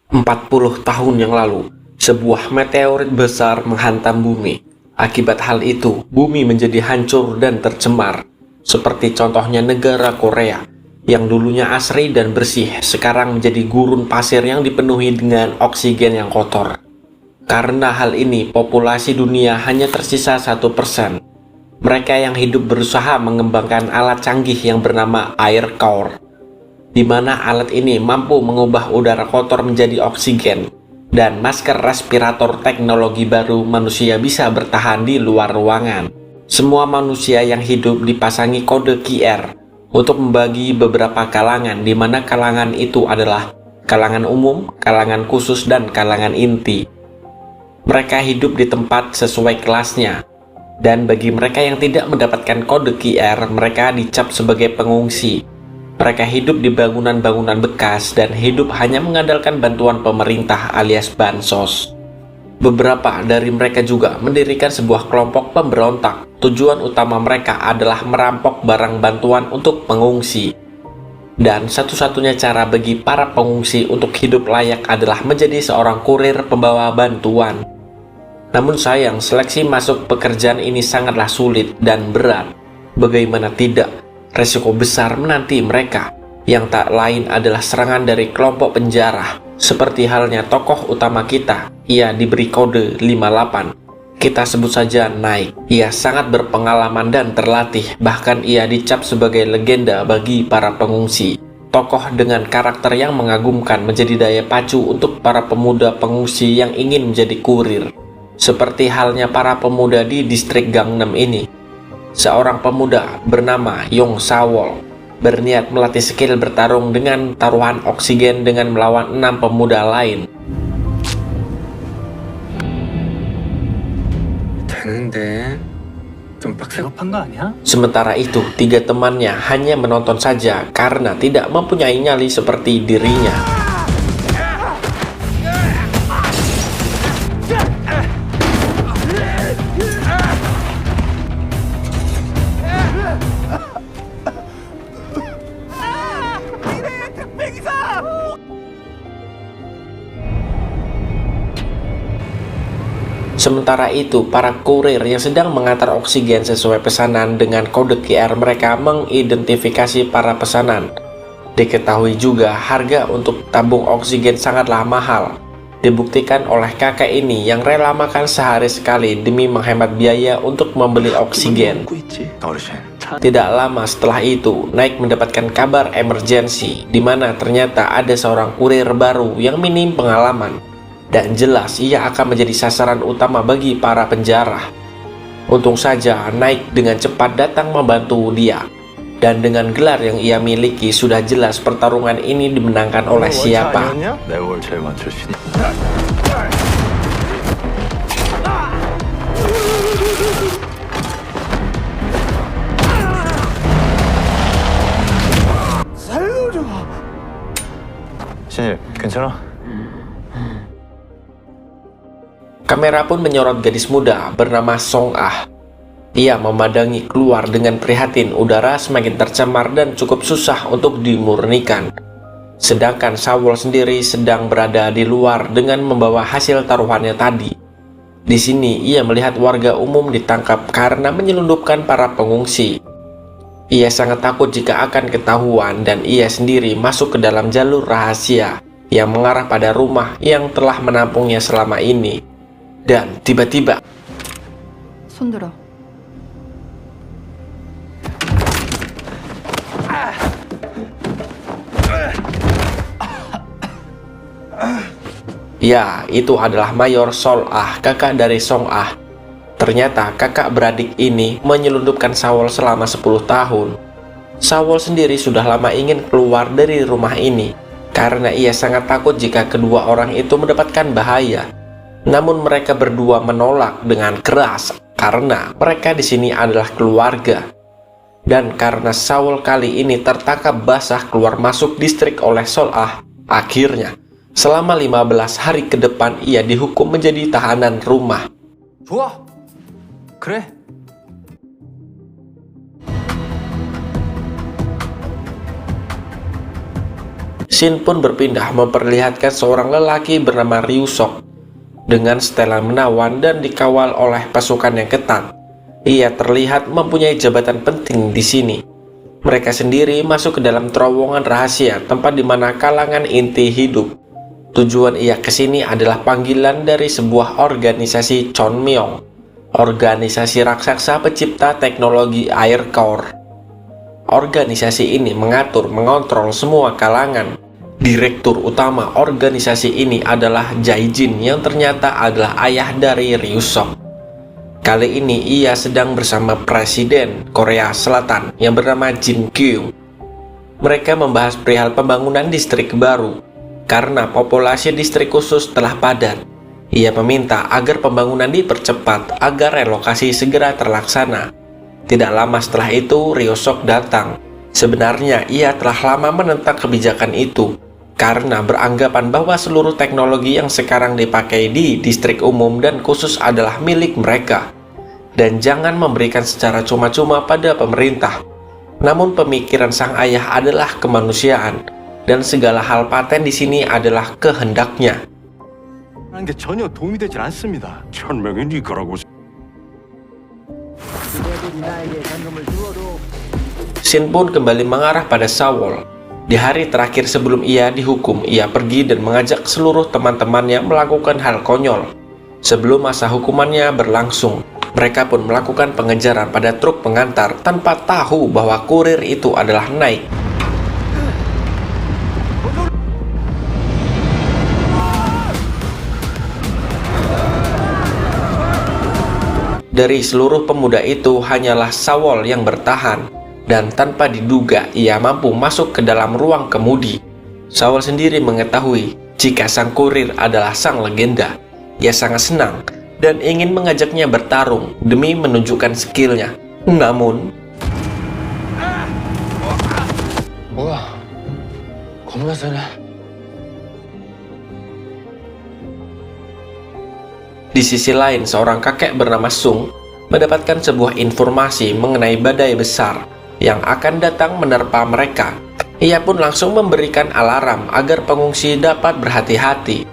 40 tahun yang lalu, sebuah meteorit besar menghantam bumi. Akibat hal itu, bumi menjadi hancur dan tercemar. Seperti contohnya negara Korea, yang dulunya asri dan bersih, sekarang menjadi gurun pasir yang dipenuhi dengan oksigen yang kotor. Karena hal ini, populasi dunia hanya tersisa 1%. Mereka yang hidup berusaha mengembangkan alat canggih yang bernama air core, di mana alat ini mampu mengubah udara kotor menjadi oksigen, dan masker respirator teknologi baru manusia bisa bertahan di luar ruangan. Semua manusia yang hidup dipasangi kode QR untuk membagi beberapa kalangan, di mana kalangan itu adalah kalangan umum, kalangan khusus, dan kalangan inti. Mereka hidup di tempat sesuai kelasnya, dan bagi mereka yang tidak mendapatkan kode QR, mereka dicap sebagai pengungsi. Mereka hidup di bangunan-bangunan bekas dan hidup hanya mengandalkan bantuan pemerintah alias bansos. Beberapa dari mereka juga mendirikan sebuah kelompok pemberontak. Tujuan utama mereka adalah merampok barang bantuan untuk pengungsi. Dan satu-satunya cara bagi para pengungsi untuk hidup layak adalah menjadi seorang kurir pembawa bantuan. Namun sayang, seleksi masuk pekerjaan ini sangatlah sulit dan berat. Bagaimana tidak, resiko besar menanti mereka, yang tak lain adalah serangan dari kelompok penjara. Seperti halnya tokoh utama kita, ia diberi kode 58. Kita sebut saja Nike. Ia sangat berpengalaman dan terlatih, bahkan ia dicap sebagai legenda bagi para pengungsi. Tokoh dengan karakter yang mengagumkan menjadi daya pacu untuk para pemuda pengungsi yang ingin menjadi kurir. Seperti halnya para pemuda di distrik Gangnam ini. Seorang pemuda bernama Yong Sawol berniat melatih skill bertarung dengan taruhan oksigen dengan melawan 6 pemuda lain. Sementara itu, 3 temannya hanya menonton saja karena tidak mempunyai nyali seperti dirinya. Sementara itu, para kurir yang sedang mengantar oksigen sesuai pesanan dengan kode QR mereka mengidentifikasi para pesanan. Diketahui juga harga untuk tabung oksigen sangatlah mahal. Dibuktikan oleh kakek ini yang rela makan sehari sekali demi menghemat biaya untuk membeli oksigen. Tidak lama setelah itu, Nike mendapatkan kabar emergensi, di mana ternyata ada seorang kurir baru yang minim pengalaman. Dan jelas ia akan menjadi sasaran utama bagi para penjara. Untung saja Nike dengan cepat datang membantu dia. Dan dengan gelar yang ia miliki, sudah jelas pertarungan ini dimenangkan oleh siapa. Kamera pun menyorot gadis muda bernama Song Ah. Ia memandangi keluar dengan prihatin, udara semakin tercemar dan cukup susah untuk dimurnikan. Sedangkan Sawol sendiri sedang berada di luar dengan membawa hasil taruhannya tadi. Di sini ia melihat warga umum ditangkap karena menyelundupkan para pengungsi. Ia sangat takut jika akan ketahuan dan ia sendiri masuk ke dalam jalur rahasia yang mengarah pada rumah yang telah menampungnya selama ini. Dan tiba-tiba 손들어. ya, itu adalah Mayor Sol Ah, kakak dari Song Ah. Ternyata kakak beradik ini menyelundupkan Sawol selama 10 tahun. Sawol sendiri sudah lama ingin keluar dari rumah ini karena ia sangat takut jika kedua orang itu mendapatkan bahaya. Namun mereka berdua menolak dengan keras karena mereka di sini adalah keluarga. Dan karena Sawol kali ini tertangkap basah keluar masuk distrik oleh Sol Ah, akhirnya selama 15 hari ke depan ia dihukum menjadi tahanan rumah. 좋아. 그래. Shin pun berpindah memperlihatkan seorang lelaki bernama Ryusok dengan setelan menawan dan dikawal oleh pasukan yang ketat. Ia terlihat mempunyai jabatan penting di sini. Mereka sendiri masuk ke dalam terowongan rahasia, tempat di mana kalangan inti hidup. Tujuan ia ke sini adalah panggilan dari sebuah organisasi Chonmyong, organisasi raksasa pencipta teknologi Air Core. Organisasi ini mengontrol semua kalangan. Direktur utama organisasi ini adalah Jae-jin yang ternyata adalah ayah dari Ryusok. Kali ini ia sedang bersama Presiden Korea Selatan yang bernama Jin Kyung. Mereka membahas perihal pembangunan distrik baru karena populasi distrik khusus telah padat. Ia meminta agar pembangunan dipercepat agar relokasi segera terlaksana. Tidak lama setelah itu Ryusok datang. Sebenarnya ia telah lama menentang kebijakan itu karena beranggapan bahwa seluruh teknologi yang sekarang dipakai di distrik umum dan khusus adalah milik mereka, dan jangan memberikan secara cuma-cuma pada pemerintah. Namun pemikiran sang ayah adalah kemanusiaan, dan segala hal paten di sini adalah kehendaknya. 하는 게 전혀 도움이 되질 않습니다. 천명이 네 거라고. Shin pun kembali mengarah pada Sawol. Di hari terakhir sebelum ia dihukum, ia pergi dan mengajak seluruh teman-temannya melakukan hal konyol. Sebelum masa hukumannya berlangsung, mereka pun melakukan pengejaran pada truk pengantar tanpa tahu bahwa kurir itu adalah Nike. Dari seluruh pemuda itu hanyalah Sawol yang bertahan, dan tanpa diduga ia mampu masuk ke dalam ruang kemudi. Sawol sendiri mengetahui jika sang kurir adalah sang legenda. Ia sangat senang dan ingin mengajaknya bertarung demi menunjukkan skillnya. Namun, 뭐야? 겁나 세네. di sisi lain seorang kakek bernama Sung mendapatkan sebuah informasi mengenai badai besar yang akan datang menerpa mereka. Ia pun langsung memberikan alarm agar pengungsi dapat berhati-hati.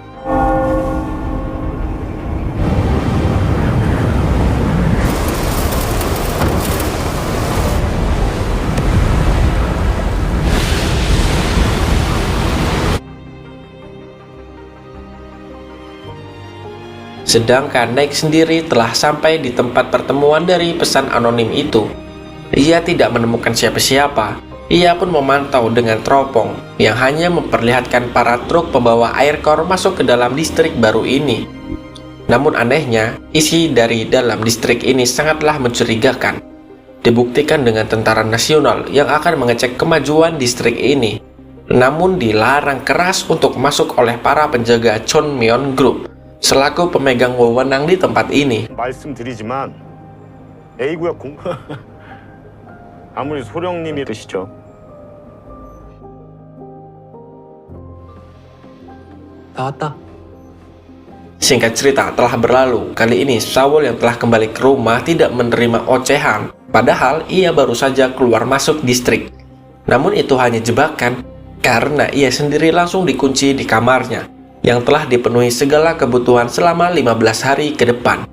Sedangkan Nike sendiri telah sampai di tempat pertemuan dari pesan anonim itu. Ia tidak menemukan siapa-siapa. Ia pun memantau dengan teropong yang hanya memperlihatkan para truk pembawa air core masuk ke dalam distrik baru ini. Namun anehnya, isi dari dalam distrik ini sangatlah mencurigakan. Dibuktikan dengan tentara nasional yang akan mengecek kemajuan distrik ini. Namun dilarang keras untuk masuk oleh para penjaga Chonmyeon Group selaku pemegang wewenang di tempat ini. 말씀드리지만 A구역 공 아무리 소령님이 드시죠. 나왔다. Singkat cerita, telah berlalu. Kali ini Sawol yang telah kembali ke rumah tidak menerima ocehan, padahal ia baru saja keluar masuk distrik. Namun itu hanya jebakan, karena ia sendiri langsung dikunci di kamarnya yang telah dipenuhi segala kebutuhan selama 15 hari ke depan.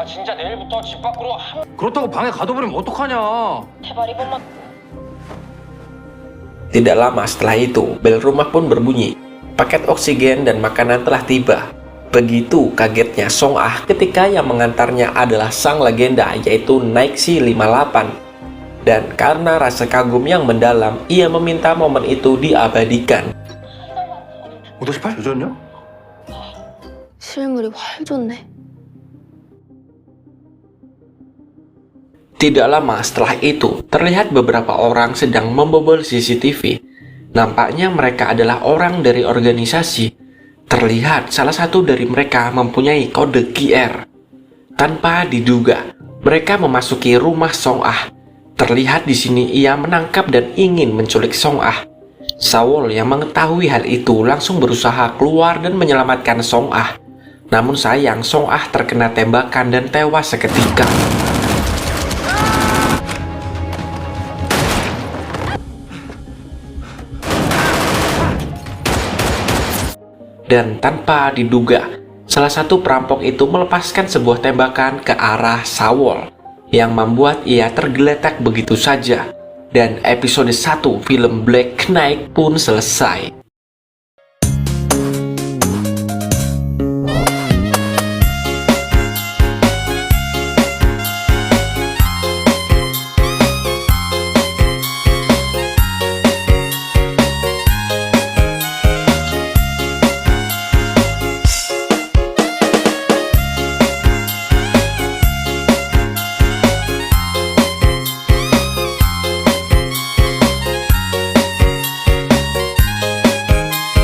나 진짜 내일부터 집 밖으로 그렇다고 방에 가둬버리면 어떡하냐? 제발 이번만. Tidak lama setelah itu, bel rumah pun berbunyi. Paket oksigen dan makanan telah tiba. Begitu kagetnya Song Ah ketika yang mengantarnya adalah sang legenda, yaitu Nike 58. Dan karena rasa kagum yang mendalam, ia meminta momen itu diabadikan. 58? 늦었냐? 실물이 훨 좋네. Tidak lama setelah itu, terlihat beberapa orang sedang membobol CCTV. Nampaknya mereka adalah orang dari organisasi. Terlihat salah satu dari mereka mempunyai kode QR. Tanpa diduga, mereka memasuki rumah Song Ah. Terlihat di sini ia menangkap dan ingin menculik Song Ah. Sawol yang mengetahui hal itu langsung berusaha keluar dan menyelamatkan Song Ah. Namun sayang, Song Ah terkena tembakan dan tewas seketika. Dan tanpa diduga, salah satu perampok itu melepaskan sebuah tembakan ke arah Sawol yang membuat ia tergeletak begitu saja. Dan episode 1 film Black Knight pun selesai.